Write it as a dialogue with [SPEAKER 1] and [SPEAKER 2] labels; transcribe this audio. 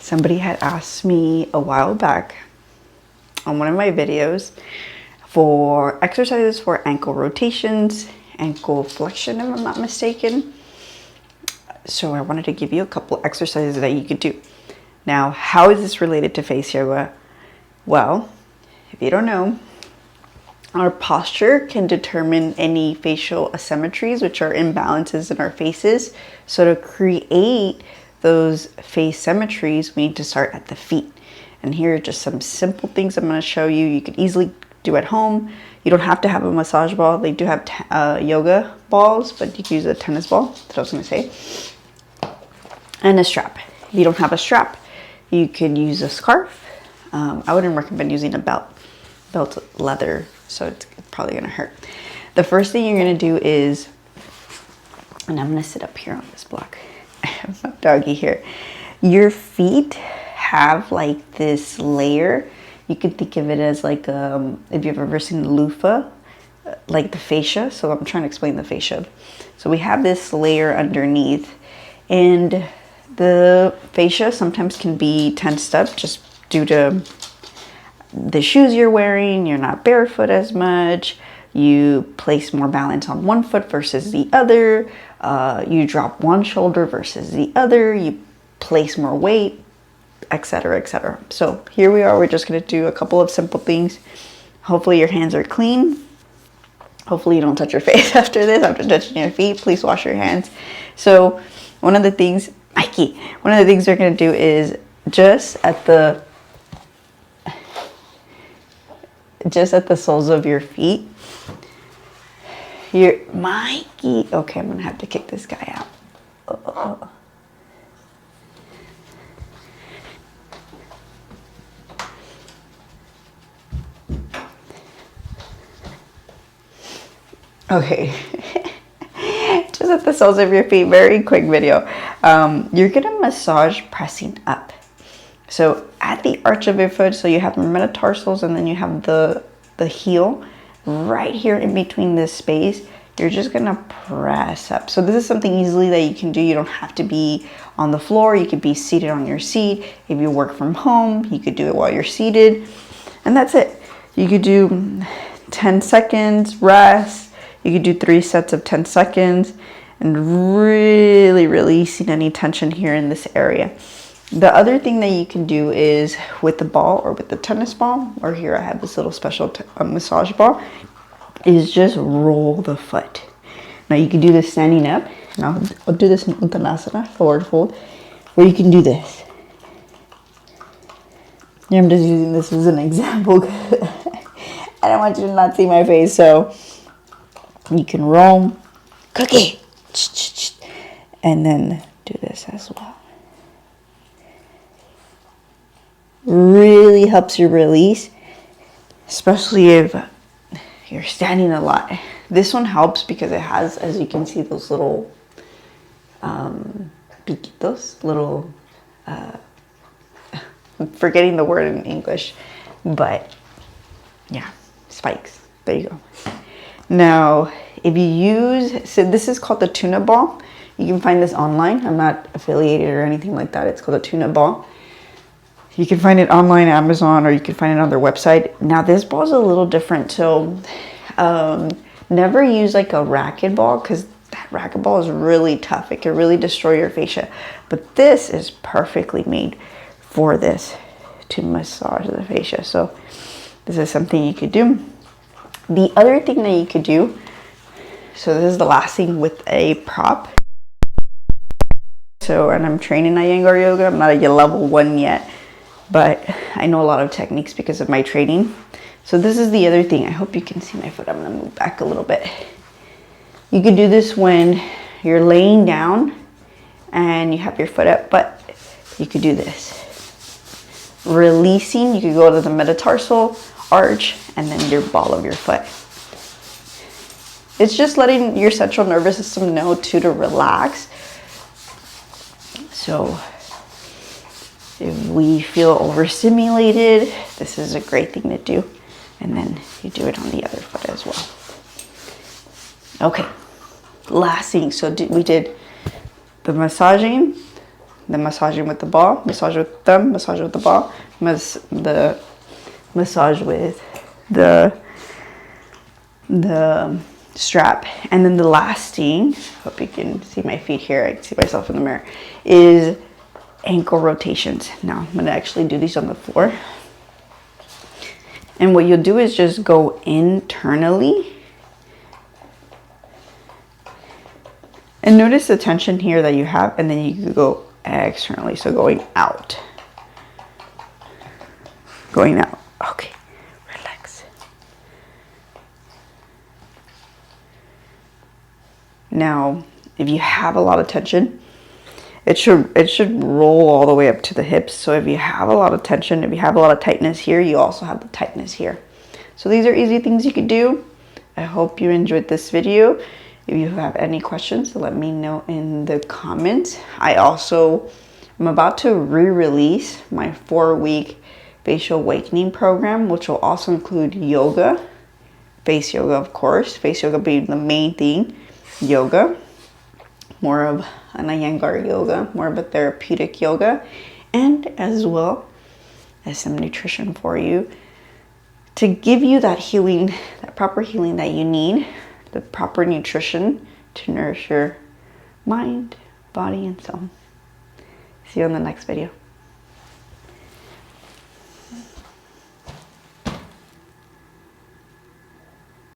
[SPEAKER 1] Somebody had asked me a while back on one of my videos for exercises for ankle rotations, ankle flexion, if I'm not mistaken. So I wanted to give you a couple exercises that you could do. Now, how is this related to face yoga? Well, if you don't know, our posture can determine any facial asymmetries, which are imbalances in our faces. So to create those face symmetries, we need to start at the feet. And here are just some simple things I'm going to show you. You could easily do at home. You don't have to have a massage ball. They do have yoga balls, but you can use a tennis ball. That's what I was going to say. And a strap. If you don't have a strap, you could use a scarf. I wouldn't recommend using a belt leather, so it's probably going to hurt. The first thing you're going to do is, and I'm going to sit up here on this block. I have my doggy here. Your feet have like this layer. You could think of it as like, if you've ever seen the loofah, like the fascia. So I'm trying to explain the fascia. So we have this layer underneath, and the fascia sometimes can be tensed up just due to the shoes you're wearing. You're not barefoot as much. You place more balance on one foot versus the other. You drop one shoulder versus the other. You place more weight, etc., etc. So here we are. We're just going to do a couple of simple things. Hopefully your hands are clean. Hopefully you don't touch your face after this. After touching your feet, please wash your hands. So one of the things we're going to do is just at the soles of your feet. Mikey. Okay, I'm going to have to kick this guy out. Okay. Just at the soles of your feet, very quick video. You're going to massage pressing up. So at the arch of your foot, so you have your metatarsals and then you have the heel right here in between this space. You're just going to press up. So this is something easily that you can do. You don't have to be on the floor. You could be seated on your seat. If you work from home, you could do it while you're seated. And that's it. You could do 10 seconds, rest. You could do 3 sets of 10 seconds and really releasing any tension here in this area. The other thing that you can do is with the ball or with the tennis ball, or here I have this little special massage ball, is just roll the foot. Now you can do this standing up, and I'll do this in Uttanasana, forward fold, where you can do this. Yeah, I'm just using this as an example. I don't want you to not see my face, so you can roll, cookie, and then do this as well. Really helps you release, especially if you're standing a lot. This one helps because it has, as you can see, those little piquitos, little, I'm forgetting the word in English, but yeah, spikes. There you go. Now, if you use, so this is called the tuna ball. You can find this online. I'm not affiliated or anything like that. It's called a tuna ball. You can find it online, Amazon, or you can find it on their website. Now this ball is a little different. So never use like a racket ball, because that racket ball is really tough. It can really destroy your fascia. But this is perfectly made for this, to massage the fascia. So this is something you could do. The other thing that you could do, so this is the last thing with a prop. So, and I'm training Iyengar yoga. I'm not a level 1 yet, but I know a lot of techniques because of my training. So this is the other thing. I hope you can see my foot. I'm going to move back a little bit. You could do this when you're laying down and you have your foot up, but you could do this. Releasing, you could go to the metatarsal arch and then your ball of your foot. It's just letting your central nervous system know to relax. So if we feel overstimulated, this is a great thing to do. And then you do it on the other foot as well. Okay, last thing. So we did the massaging, then massaging with the ball, massage with thumb, massage with the ball, massage with the strap. And then the last thing, hope you can see my feet here, I can see myself in the mirror, is ankle rotations. Now I'm gonna actually do these on the floor. And what you'll do is just go internally. And notice the tension here that you have, and then you can go externally. So going out. Going out. Okay. Relax. Now, if you have a lot of tension, it should roll all the way up to the hips. So if you have a lot of tension, if you have a lot of tightness here, you also have the tightness here. So these are easy things you could do. I hope you enjoyed this video. If you have any questions, let me know in the comments. I'm about to re-release my 4-week facial awakening program, which will also include yoga, face yoga, of course. Face yoga being the main thing. Yoga, more of an Iyengar yoga, more of a therapeutic yoga, and as well as some nutrition for you to give you that healing, that proper healing that you need, the proper nutrition to nourish your mind, body, and soul. See you in the next video.